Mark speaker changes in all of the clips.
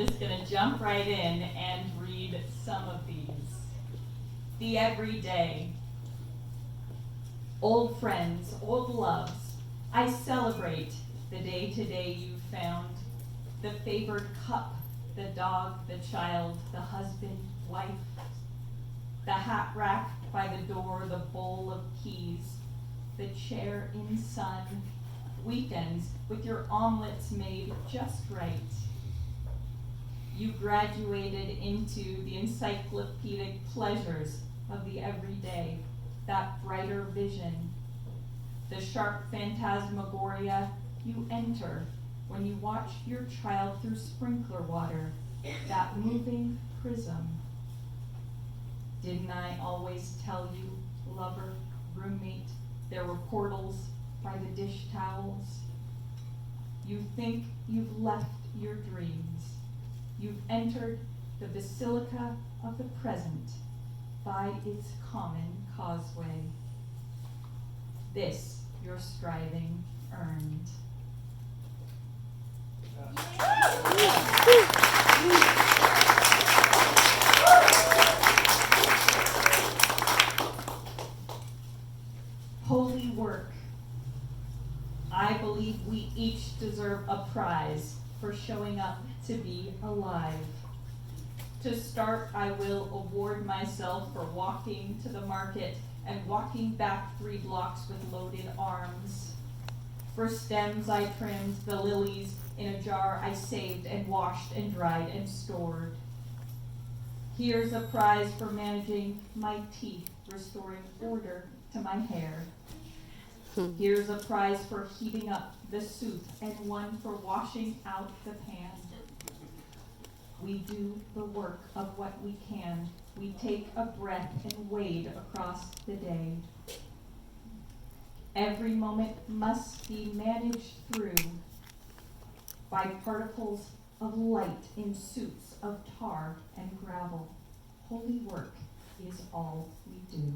Speaker 1: just going to jump right in and read some of these. The everyday. Old friends, old loves, I celebrate the day-to-day you found. The favored cup, the dog, the child, the husband, wife. The hat rack by the door, the bowl of keys. The chair in sun. Weekends with your omelets made just right. You graduated into the encyclopedic pleasures of the everyday, that brighter vision. The sharp phantasmagoria you enter when you watch your child through sprinkler water, that moving prism. Didn't I always tell you, lover, roommate, there were portals by the dish towels? You think you've left your dreams. You've entered the basilica of the present by its common causeway. This your striving earned. Holy work. I believe we each deserve a prize for showing up to be alive. To start, I will award myself for walking to the market and walking back 3 blocks with loaded arms. For stems I trimmed, the lilies in a jar I saved and washed and dried and stored. Here's a prize for managing my teeth, restoring order to my hair. Here's a prize for heating up the soup and one for washing out the pan. We do the work of what we can. We take a breath and wade across the day. Every moment must be managed through by particles of light in suits of tar and gravel. Holy work is all we do.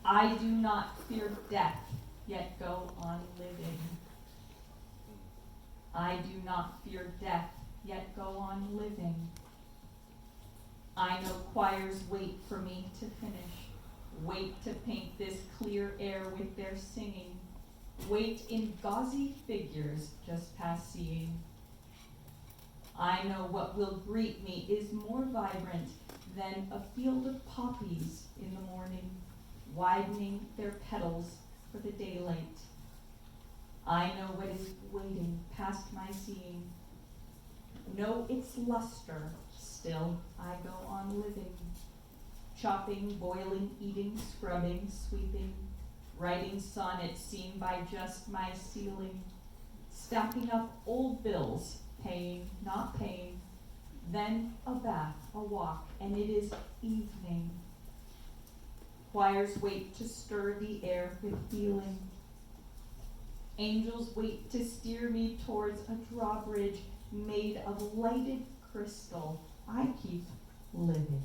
Speaker 1: I do not fear death, yet go on living. I do not fear death, yet go on living. I know choirs wait for me to finish, wait to paint this clear air with their singing, wait in gauzy figures just past seeing. I know what will greet me is more vibrant than a field of poppies in the morning, widening their petals for the daylight. I know what is waiting past my seeing. Know its luster, still I go on living. Chopping, boiling, eating, scrubbing, sweeping, writing sonnets seen by just my ceiling, stacking up old bills, paying, not paying, then a bath, a walk, and it is evening. Choirs wait to stir the air with feeling. Angels wait to steer me towards a drawbridge made of lighted crystal. I keep living.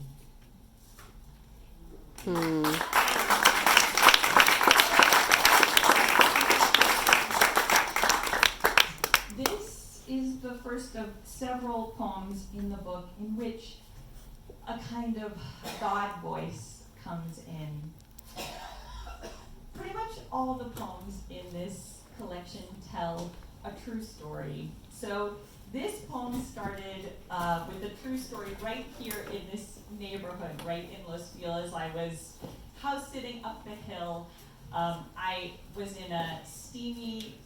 Speaker 1: This is the first of several poems in the book in which a kind of God voice comes in. Pretty much all the poems in this collection tell a true story. So this poem started with a true story right here in this neighborhood, right in Los Feliz. I was house sitting up the hill. I was in a steamy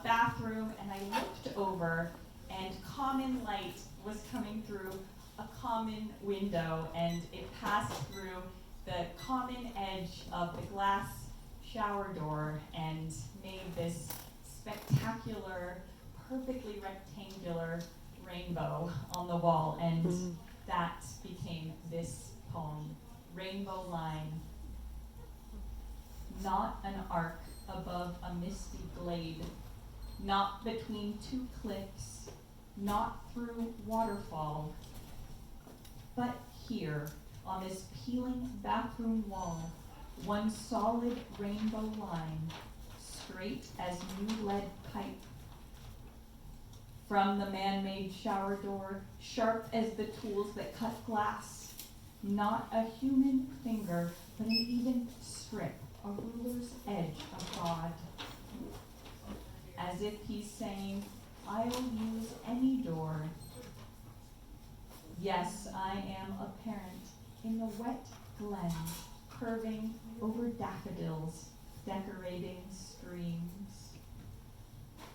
Speaker 1: bathroom, and I looked over, and common light was coming through a common window, and it passed through the common edge of the glass shower door and made this spectacular, perfectly rectangular rainbow on the wall, and that became this poem, Rainbow Line. Not an arc above a misty glade, not between 2 cliffs, not through waterfall, but here on this peeling bathroom wall, one solid rainbow line, straight as new lead pipe. From the man-made shower door, sharp as the tools that cut glass, not a human finger, but an even strip, a ruler's edge of God. As if he's saying, I'll use any door. Yes, I am a parent in the wet glen, curving over daffodils, decorating streams.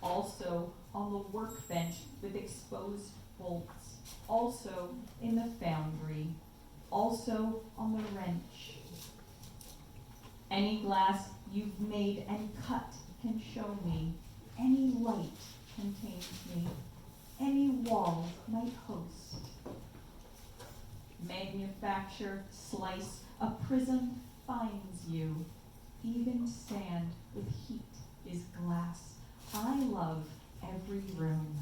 Speaker 1: Also on the workbench with exposed bolts, also in the foundry, also on the wrench. Any glass you've made and cut can show me, any light contains me, any wall might host. Manufacture, slice, a prism finds you, even sand with heat is glass. I love every room.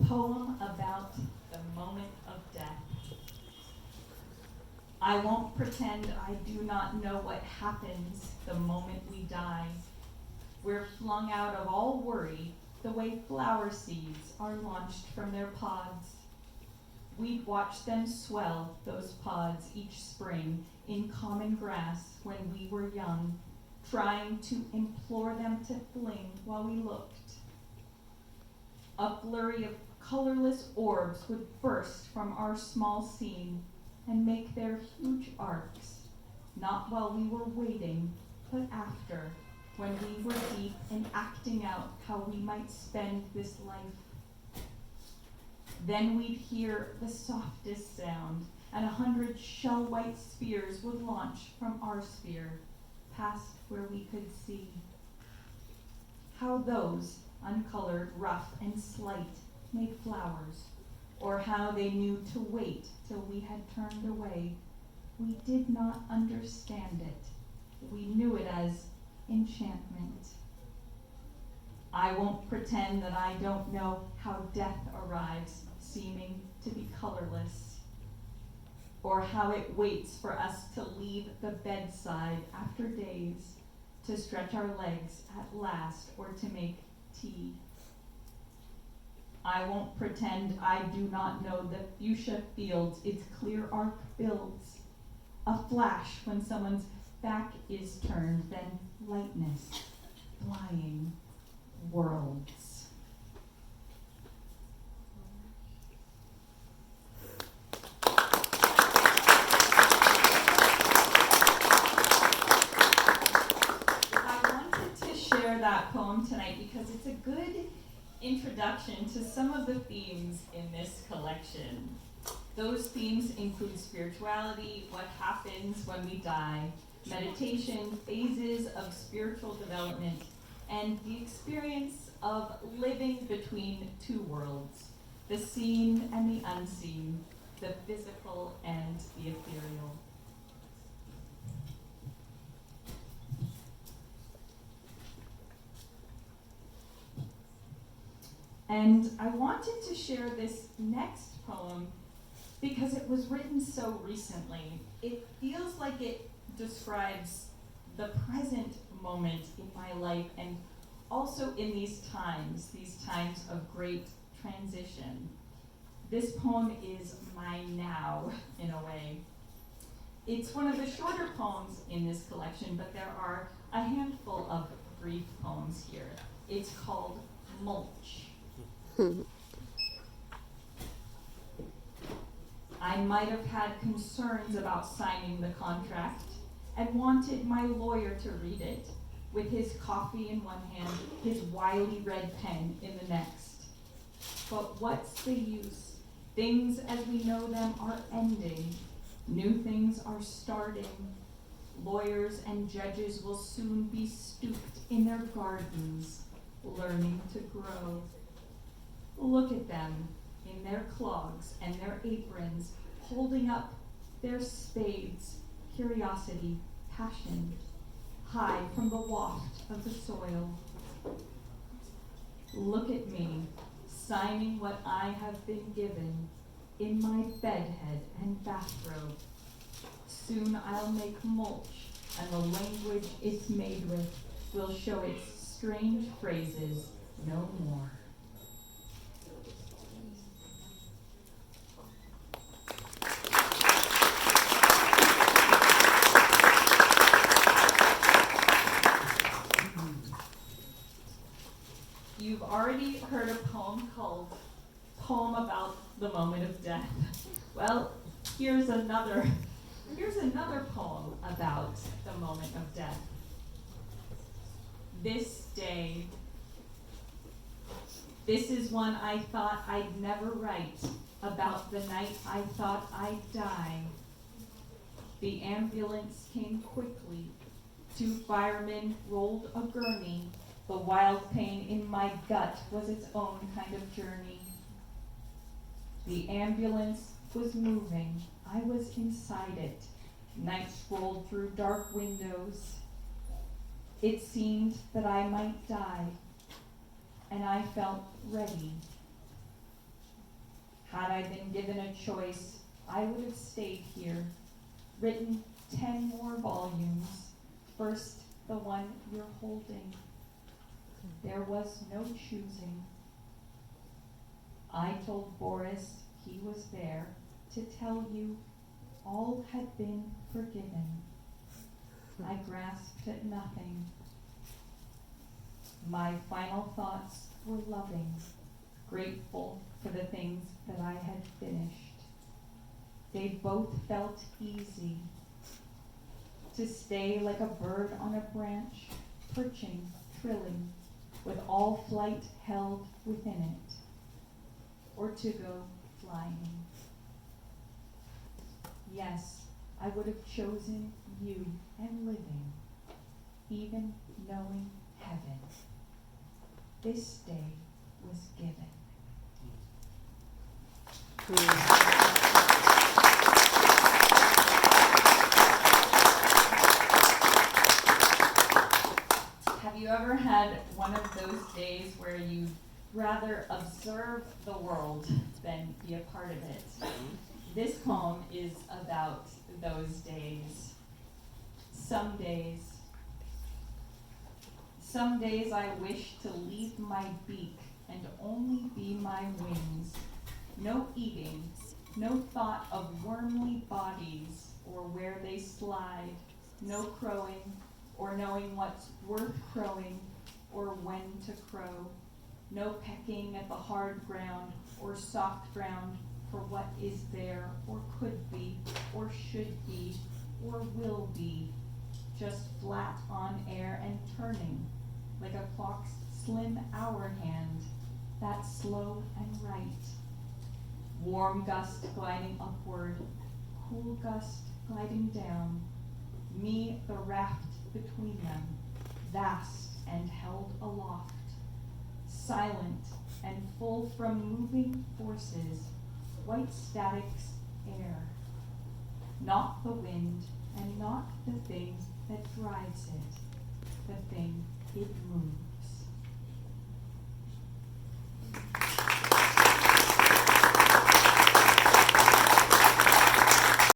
Speaker 1: Poem about the moment of death. I won't pretend I do not know what happens the moment we die. We're flung out of all worry the way flower seeds are launched from their pods. We'd watch them swell, those pods, each spring in common grass when we were young, trying to implore them to fling while we looked. A flurry of colorless orbs would burst from our small scene and make their huge arcs, not while we were waiting, but after, when we were deep in acting out how we might spend this life. Then we'd hear the softest sound, and 100 shell-white spears would launch from our sphere, past where we could see. How those, uncolored, rough, and slight, made flowers, or how they knew to wait till we had turned away. We did not understand it. We knew it as enchantment. I won't pretend that I don't know how death arrives, seeming to be colorless, or how it waits for us to leave the bedside after days, to stretch our legs at last, or to make tea. I won't pretend I do not know the fuchsia fields its clear arc builds. A flash when someone's back is turned, then lightness, flying worlds. I wanted to share that poem tonight because it's a good introduction to some of the themes in this collection. Those themes include spirituality, what happens when we die, meditation, phases of spiritual development, and the experience of living between two worlds, the seen and the unseen, the physical and the ethereal. And I wanted to share this next poem because it was written so recently. It feels like it describes the present moment in my life and also in these times of great transition. This poem is my now, in a way. It's one of the shorter poems in this collection, but there are a handful of brief poems here. It's called Mulch. I might have had concerns about signing the contract and wanted my lawyer to read it, with his coffee in one hand, his wily red pen in the next. But what's the use? Things as we know them are ending. New things are starting. Lawyers and judges will soon be stooped in their gardens, learning to grow. Look at them in their clogs and their aprons, holding up their spades, curiosity, passion, high from the waft of the soil. Look at me, signing what I have been given in my bedhead and bathrobe. Soon I'll make mulch, and the language it's made with will show its strange phrases no more. You've already heard a poem called Poem About the Moment of Death. Well, here's another poem about the moment of death. This day. This is one I thought I'd never write, about the night I thought I'd die. The ambulance came quickly. 2 firemen rolled a gurney. The wild pain in my gut was its own kind of journey. The ambulance was moving. I was inside it. Nights rolled through dark windows. It seemed that I might die, and I felt ready. Had I been given a choice, I would have stayed here, written 10 more volumes, first the one you're holding. There was no choosing. I told Boris he was there to tell you all had been forgiven. I grasped at nothing. My final thoughts were loving, grateful for the things that I had finished. They both felt easy. To stay like a bird on a branch, perching, trilling, with all flight held within it, or to go flying. Yes, I would have chosen you and living, even knowing heaven. This day was given. Have you ever had one of those days where you rather observe the world than be a part of it? This poem is about those days. Some days I wish to leave my beak and only be my wings. No eating, no thought of wormly bodies or where they slide, no crowing or knowing what's worth crowing or when to crow, no pecking at the hard ground or soft ground for what is there or could be or should be or will be, just flat on air and turning like a clock's slim hour hand, that slow and right. Warm gust gliding upward, cool gust gliding down, me the raft between them, vast and held aloft, silent and full from moving forces, white statics air, not the wind and not the thing that drives it, the thing it moves.